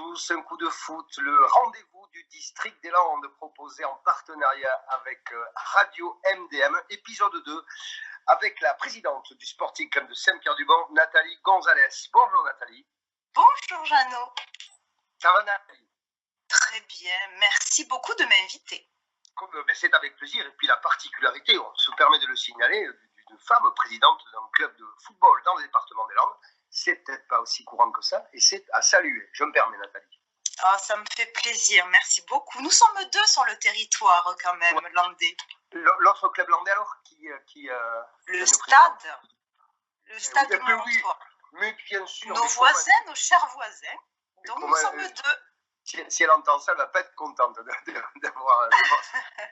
tous, un coup de foot, le rendez-vous du district des Landes proposé en partenariat avec Radio MDM, épisode 2, avec la présidente du Sporting Club de Saint-Pierre-du-Mont, Nathalie Gonzalez. Bonjour Nathalie. Bonjour Jeannot. Ça va Nathalie? Très bien, merci beaucoup de m'inviter. C'est avec plaisir, et puis la particularité, on se permet de le signaler, d'une femme présidente d'un club de football dans le département des Landes, c'est peut-être pas aussi courant que ça, et c'est à saluer. Je me permets Nathalie. Oh, ça me fait plaisir, merci beaucoup. Nous sommes 2 sur le territoire quand même, ouais. Landais. L'autre club landais alors le stade. Le stade de Montfort. Oui, mais bien sûr. Nos voisins, nos chers voisins. Donc nous sommes 2. Si elle entend ça, elle va pas être contente d'avoir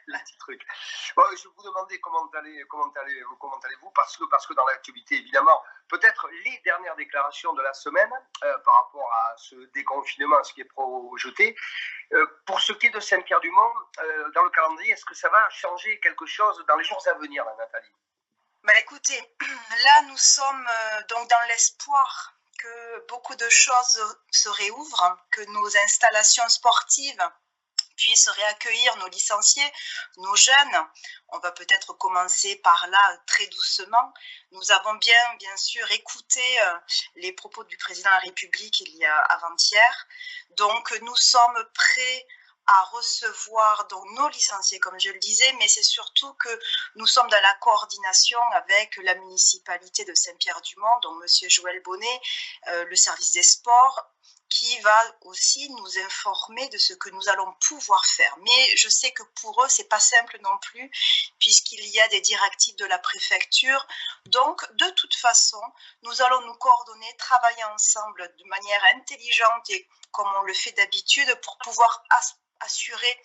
le petit truc. Bon, je vous demandais comment allez-vous parce que dans l'actualité, évidemment, peut-être les dernières déclarations de la semaine par rapport à ce déconfinement, ce qui est projeté. Pour ce qui est de Saint-Pierre-du-Mont, dans le calendrier, est-ce que ça va changer quelque chose dans les jours à venir, là, Nathalie? Écoutez, là nous sommes donc dans l'espoir que beaucoup de choses se réouvrent, que nos installations sportives puissent réaccueillir nos licenciés, nos jeunes. On va peut-être commencer par là très doucement. Nous avons bien sûr écouté les propos du président de la République il y a avant-hier. Donc nous sommes prêts à recevoir donc nos licenciés, comme je le disais, mais c'est surtout que nous sommes dans la coordination avec la municipalité de Saint-Pierre-du-Mont, donc M. Joël Bonnet, le service des sports, qui va aussi nous informer de ce que nous allons pouvoir faire. Mais je sais que pour eux, c'est pas simple non plus, puisqu'il y a des directives de la préfecture. Donc, de toute façon, nous allons nous coordonner, travailler ensemble de manière intelligente et comme on le fait d'habitude pour pouvoir assurer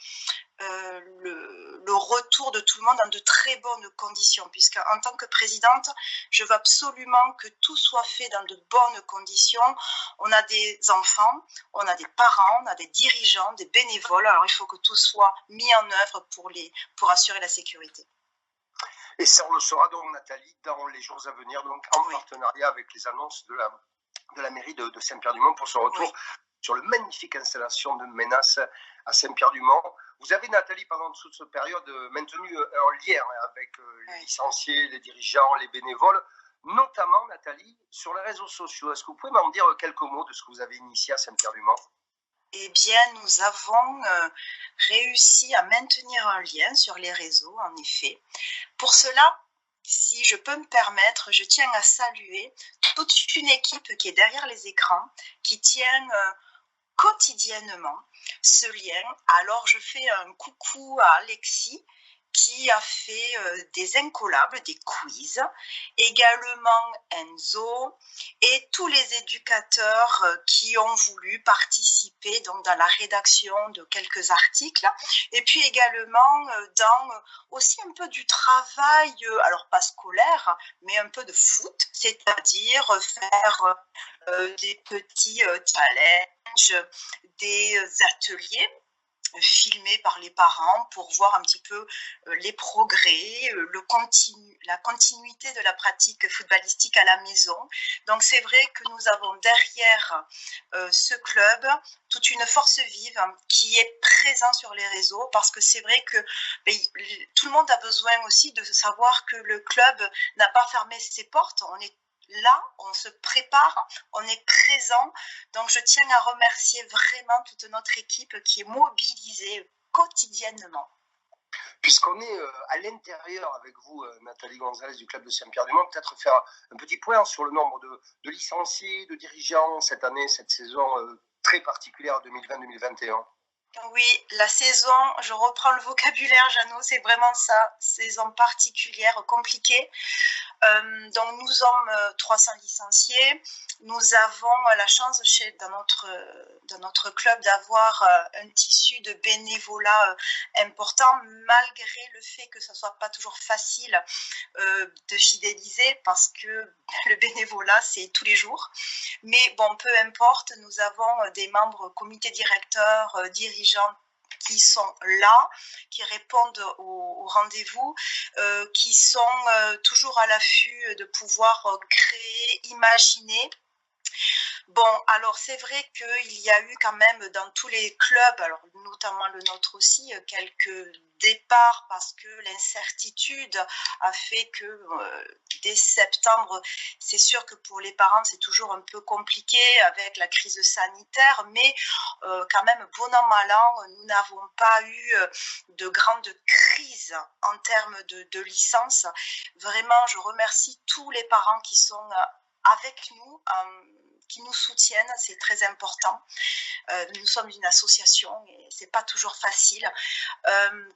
le retour de tout le monde dans de très bonnes conditions, puisque en tant que présidente, je veux absolument que tout soit fait dans de bonnes conditions. On a des enfants, on a des parents, on a des dirigeants, des bénévoles, alors il faut que tout soit mis en œuvre pour assurer la sécurité. Et ça, on le saura donc, Nathalie, dans les jours à venir, donc en partenariat avec les annonces de la mairie de Saint-Pierre-du-Mont pour son retour sur le magnifique installation de Ménas à Saint-Pierre-du-Mont. Vous avez, Nathalie, pendant toute cette période, maintenu un lien avec les licenciés, les dirigeants, les bénévoles, notamment, Nathalie, sur les réseaux sociaux. Est-ce que vous pouvez m'en dire quelques mots de ce que vous avez initié à Saint-Pierre-du-Mont? Eh bien, nous avons réussi à maintenir un lien sur les réseaux, en effet. Pour cela, si je peux me permettre, je tiens à saluer toute une équipe qui est derrière les écrans, qui tient quotidiennement ce lien. Alors, je fais un coucou à Alexis, qui a fait des incollables, des quiz, également Enzo et tous les éducateurs qui ont voulu participer donc dans la rédaction de quelques articles et puis également dans aussi un peu du travail, alors pas scolaire, mais un peu de foot, c'est-à-dire faire des petits challenges, des ateliers filmés par les parents pour voir un petit peu les progrès, la continuité de la pratique footballistique à la maison. Donc c'est vrai que nous avons derrière ce club toute une force vive qui est présente sur les réseaux parce que c'est vrai que tout le monde a besoin aussi de savoir que le club n'a pas fermé ses portes. On est là, on se prépare, on est présent. Donc, je tiens à remercier vraiment toute notre équipe qui est mobilisée quotidiennement. Puisqu'on est à l'intérieur avec vous, Nathalie Gonzalez du club de Saint-Pierre-du-Mont, peut-être faire un petit point sur le nombre de licenciés, de dirigeants cette année, cette saison très particulière 2020-2021. Oui, la saison, je reprends le vocabulaire, Jeannot, c'est vraiment ça, saison particulière, compliquée. Donc nous sommes 300 licenciés. Nous avons la chance dans notre club d'avoir un tissu de bénévolat important, malgré le fait que ce ne soit pas toujours facile de fidéliser parce que le bénévolat c'est tous les jours. Mais bon, peu importe, nous avons des membres comité directeur, dirigeants qui sont là, qui répondent au rendez-vous, qui sont toujours à l'affût de pouvoir créer, imaginer. Bon, alors c'est vrai qu'il y a eu quand même dans tous les clubs, alors notamment le nôtre aussi, quelques départs parce que l'incertitude a fait que dès septembre, c'est sûr que pour les parents c'est toujours un peu compliqué avec la crise sanitaire, mais quand même bon an mal an, nous n'avons pas eu de grande crise en termes de licence. Vraiment, je remercie tous les parents qui sont avec nous, qui nous soutiennent, c'est très important. Nous sommes une association et c'est pas toujours facile.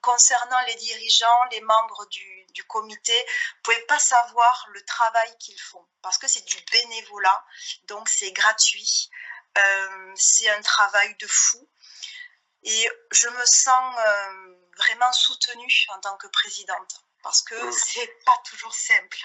Concernant les dirigeants, les membres du comité, vous pouvez pas savoir le travail qu'ils font parce que c'est du bénévolat, donc c'est gratuit. C'est un travail de fou et je me sens vraiment soutenue en tant que présidente parce que c'est pas toujours simple.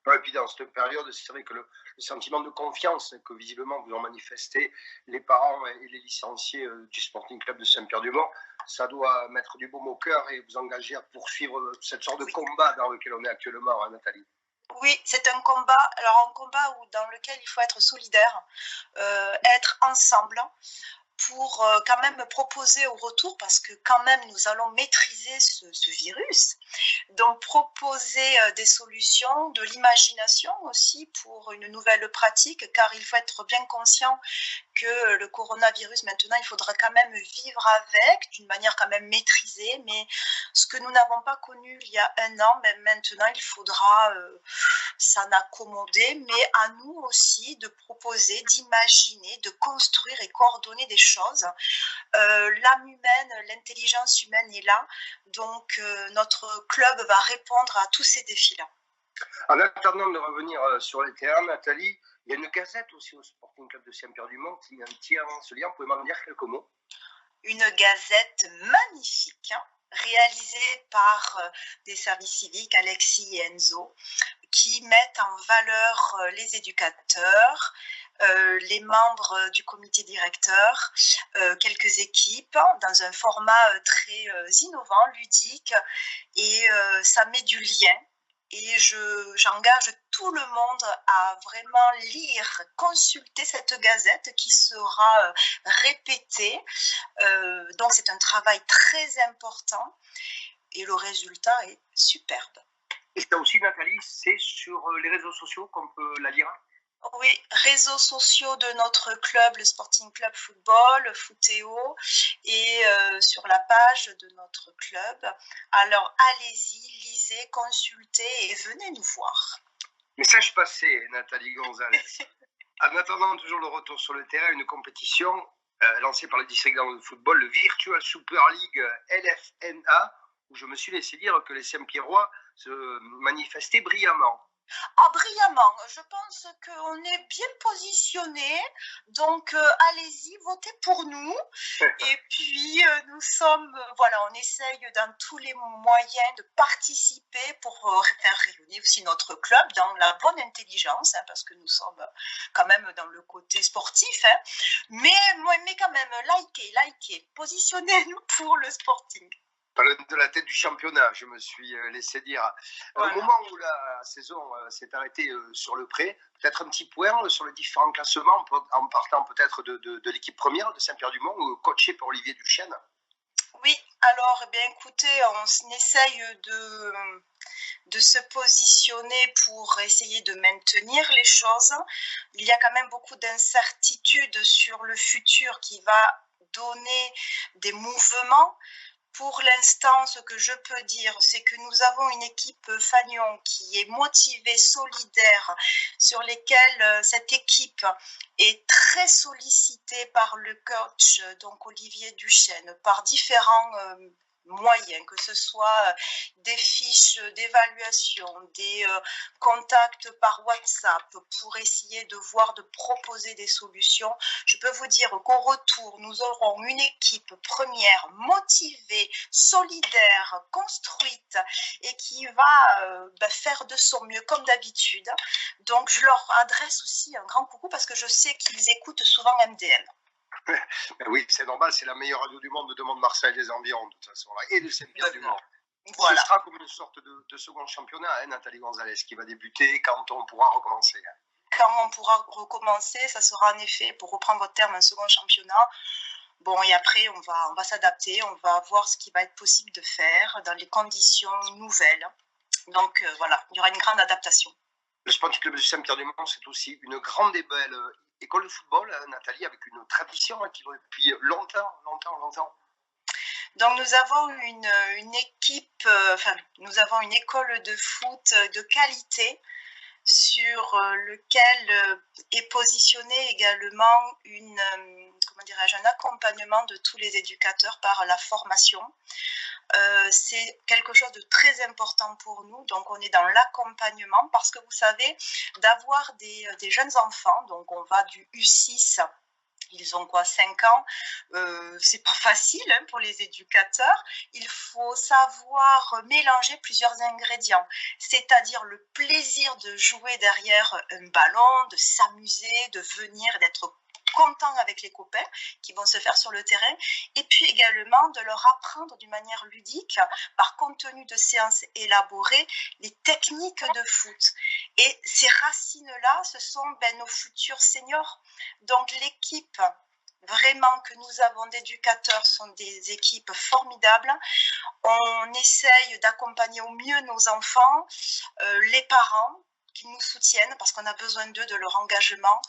Ouais, et puis dans cette période, c'est vrai que le sentiment de confiance que visiblement vous ont manifesté les parents et les licenciés du Sporting Club de Saint-Pierre-du-Mont, ça doit mettre du baume au cœur et vous engager à poursuivre cette sorte de combat dans lequel on est actuellement, hein, Nathalie. Oui, c'est un combat, alors un combat dans lequel il faut être solidaire, être ensemble, pour quand même proposer au retour, parce que quand même nous allons maîtriser ce virus, donc proposer des solutions, de l'imagination aussi pour une nouvelle pratique, car il faut être bien conscient que le coronavirus maintenant il faudra quand même vivre avec d'une manière quand même maîtrisée, mais ce que nous n'avons pas connu il y a un an, mais maintenant il faudra s'en accommoder, mais à nous aussi de proposer, d'imaginer, de construire et coordonner des choses. L'âme humaine, l'intelligence humaine est là, donc notre club va répondre à tous ces défis-là. En attendant de revenir sur les terrains, Nathalie, il y a une gazette aussi au Sporting Club de Saint-Pierre-du-Mont qui tient ce lien. Vous pouvez m'en dire quelques mots? Une gazette magnifique, hein, réalisée par des services civiques, Alexis et Enzo, qui mettent en valeur les éducateurs, les membres du comité directeur, quelques équipes dans un format très innovant, ludique, et ça met du lien. Et j'engage tout le monde à vraiment lire, consulter cette gazette qui sera répétée. Donc c'est un travail très important et le résultat est superbe. Et ça aussi, Nathalie, c'est sur les réseaux sociaux qu'on peut la lire? Oui, réseaux sociaux de notre club, le Sporting Club Football, Footéo, et sur la page de notre club. Alors allez-y, lisez, consultez et venez nous voir. Message passé, Nathalie Gonzalez. En attendant toujours le retour sur le terrain, une compétition lancée par le district de football, le Virtual Super League LFNA, où je me suis laissé dire que les Saint-Pierrois se manifestaient brillamment. Ah, brillamment, je pense qu'on est bien positionné, donc allez-y, votez pour nous. Et puis nous sommes, voilà, on essaye dans tous les moyens de participer pour faire rayonner aussi notre club dans la bonne intelligence, hein, parce que nous sommes quand même dans le côté sportif, hein, mais quand même, likez, positionnez-nous pour le Sporting. De la tête du championnat, je me suis laissé dire. Voilà. Au moment où la saison s'est arrêtée sur le pré, peut-être un petit point sur les différents classements, en partant peut-être de l'équipe première de Saint-Pierre-du-Mont, coachée par Olivier Duchesne. Oui, alors, eh bien, écoutez, on essaye de se positionner pour essayer de maintenir les choses. Il y a quand même beaucoup d'incertitudes sur le futur qui va donner des mouvements. Pour l'instant, ce que je peux dire, c'est que nous avons une équipe Fagnon qui est motivée, solidaire, sur lesquelles cette équipe est très sollicitée par le coach, donc Olivier Duchesne, par différents moyens, que ce soit des fiches d'évaluation, des contacts par WhatsApp pour essayer de voir, de proposer des solutions. Je peux vous dire qu'au retour, nous aurons une équipe première motivée, solidaire, construite et qui va faire de son mieux comme d'habitude. Donc je leur adresse aussi un grand coucou parce que je sais qu'ils écoutent souvent MDN. Oui, c'est normal, c'est la meilleure radio du monde de Mont-de-Marsan et des environs, de toute façon, et de Saint-Pierre-du-Mont. Voilà. Ce sera comme une sorte de second championnat, hein, Nathalie Gonzalez, qui va débuter quand on pourra recommencer. quand on pourra recommencer, ça sera en effet, pour reprendre votre terme, un second championnat. Bon, et après, on va s'adapter, on va voir ce qui va être possible de faire dans les conditions nouvelles. Donc voilà, il y aura une grande adaptation. Le Sporting Club de Saint-Pierre-du-Mont, c'est aussi une grande et belle école de football, Nathalie, avec une tradition qui dure depuis longtemps. Donc nous avons une équipe, nous avons une école de foot de qualité sur lequel est positionné également un accompagnement de tous les éducateurs par la formation. C'est quelque chose de très important pour nous, donc on est dans l'accompagnement parce que vous savez, d'avoir des jeunes enfants, donc on va du U6, ils ont 5 ans, c'est pas facile pour les éducateurs. Il faut savoir mélanger plusieurs ingrédients, c'est-à-dire le plaisir de jouer derrière un ballon, de s'amuser, de venir, d'être content avec les copains qui vont se faire sur le terrain, et puis également de leur apprendre d'une manière ludique, par contenu de séances élaborées, les techniques de foot. Et ces racines-là, ce sont nos futurs seniors. Donc l'équipe vraiment que nous avons d'éducateurs sont des équipes formidables. On essaye d'accompagner au mieux nos enfants, les parents, qui nous soutiennent parce qu'on a besoin d'eux, de leur engagement,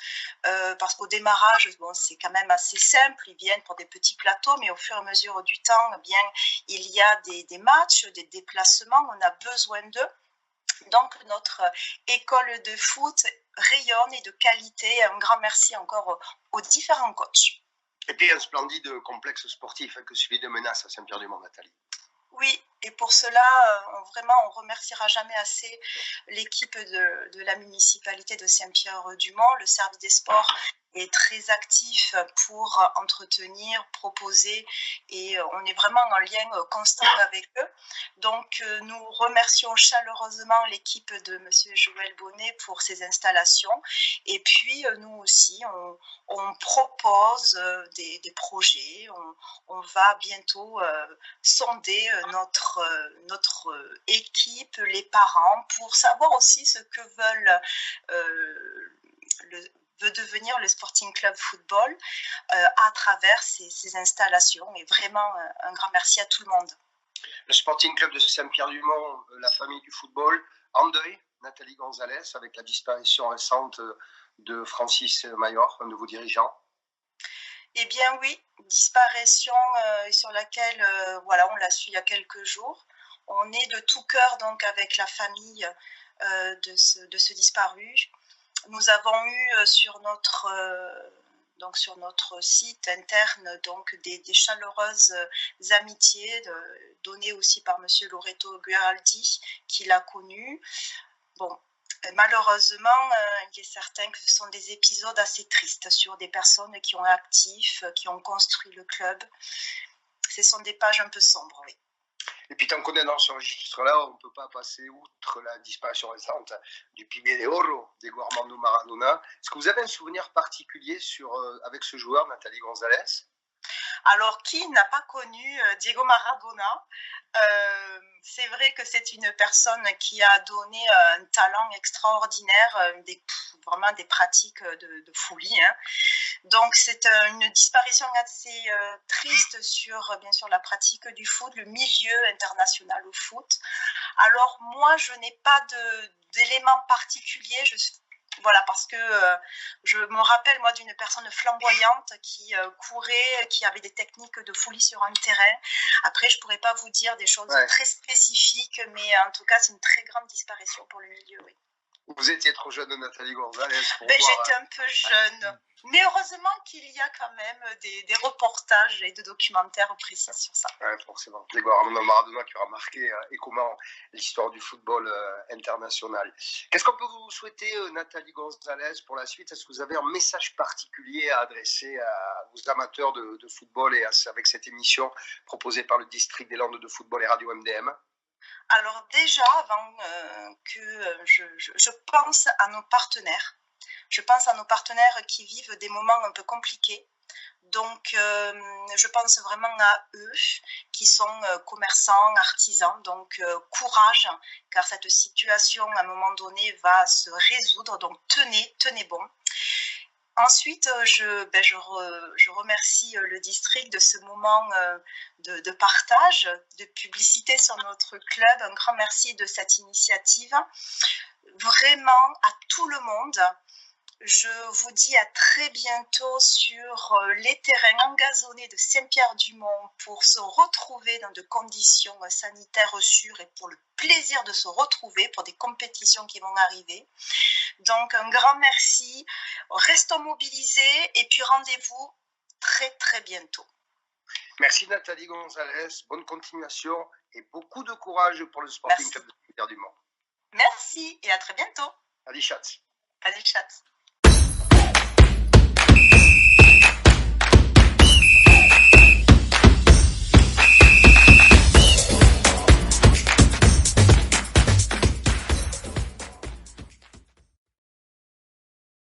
parce qu'au démarrage, c'est quand même assez simple, ils viennent pour des petits plateaux, mais au fur et à mesure du temps, il y a des matchs, des déplacements, on a besoin d'eux. Donc notre école de foot rayonne et de qualité. Un grand merci encore aux différents coachs. Et puis un splendide complexe sportif que celui de Menace à Saint-Pierre-du-Mont, Nathalie. Oui, et pour cela, on remerciera jamais assez l'équipe de la municipalité de Saint-Pierre-du-Mont. Le service des sports est très actif pour entretenir, proposer, et on est vraiment en lien constant avec eux. Donc nous remercions chaleureusement l'équipe de Monsieur Joël Bonnet pour ses installations, et puis nous aussi on propose des projets. On va bientôt sonder notre équipe, les parents, pour savoir aussi ce que veut devenir le Sporting Club Football à travers ces installations. Et vraiment, un grand merci à tout le monde. Le Sporting Club de Saint-Pierre-du-Mont, la famille du football, en deuil, Nathalie Gonzalez, avec la disparition récente de Francis Mayor, un de vos dirigeants. Eh bien oui, disparition sur laquelle on l'a su il y a quelques jours. On est de tout cœur donc avec la famille de ce disparu. Nous avons eu sur notre site interne des chaleureuses amitiés données aussi par Monsieur Loreto Guaraldi, qui l'a connu. Bon. Malheureusement, il est certain que ce sont des épisodes assez tristes sur des personnes qui ont actif, qui ont construit le club. Ce sont des pages un peu sombres, oui. Et puis tant qu'on est dans ce registre-là, on ne peut pas passer outre la disparition récente du Pibe de Oro, Diego Armando Maradona. Est-ce que vous avez un souvenir particulier avec ce joueur, Nathalie Gonzalez? Alors, qui n'a pas connu Diego Maradona? C'est vrai que c'est une personne qui a donné un talent extraordinaire, vraiment des pratiques de folie. Hein. Donc, c'est une disparition assez triste sur, bien sûr, la pratique du foot, le milieu international au foot. Alors, moi, je n'ai pas d'éléments particuliers. Voilà, parce que je me rappelle, moi, d'une personne flamboyante qui courait, qui avait des techniques de folie sur un terrain. Après, je ne pourrais pas vous dire des choses très spécifiques, mais en tout cas, c'est une très grande disparition pour le milieu, oui. Vous étiez trop jeune, Nathalie Gonzalez. J'étais un peu jeune. Mais heureusement qu'il y a quand même des reportages et de documentaires précis sur ça. Oui, forcément. Diego Armando Maradona qui aura marqué et comment l'histoire du football international. Qu'est-ce qu'on peut vous souhaiter, Nathalie Gonzalez, pour la suite? Est-ce que vous avez un message particulier à adresser aux amateurs de football et avec cette émission proposée par le District des Landes de football et Radio MDM? Alors déjà, avant que je pense à nos partenaires. Je pense à nos partenaires qui vivent des moments un peu compliqués. Donc, je pense vraiment à eux qui sont commerçants, artisans. Donc, courage, car cette situation, à un moment donné, va se résoudre. Donc, tenez bon. Ensuite, je remercie le district de ce moment de partage, de publicité sur notre club. Un grand merci de cette initiative. Vraiment, à tout le monde. Je vous dis à très bientôt sur les terrains engazonnés de Saint-Pierre-du-Mont pour se retrouver dans de conditions sanitaires sûres et pour le plaisir de se retrouver pour des compétitions qui vont arriver. Donc un grand merci, restons mobilisés et puis rendez-vous très bientôt. Merci Nathalie Gonzalez, bonne continuation et beaucoup de courage pour le Sporting Club de Saint-Pierre-du-Mont. Merci et à très bientôt. Allez, Schatz. Allez, Schatz.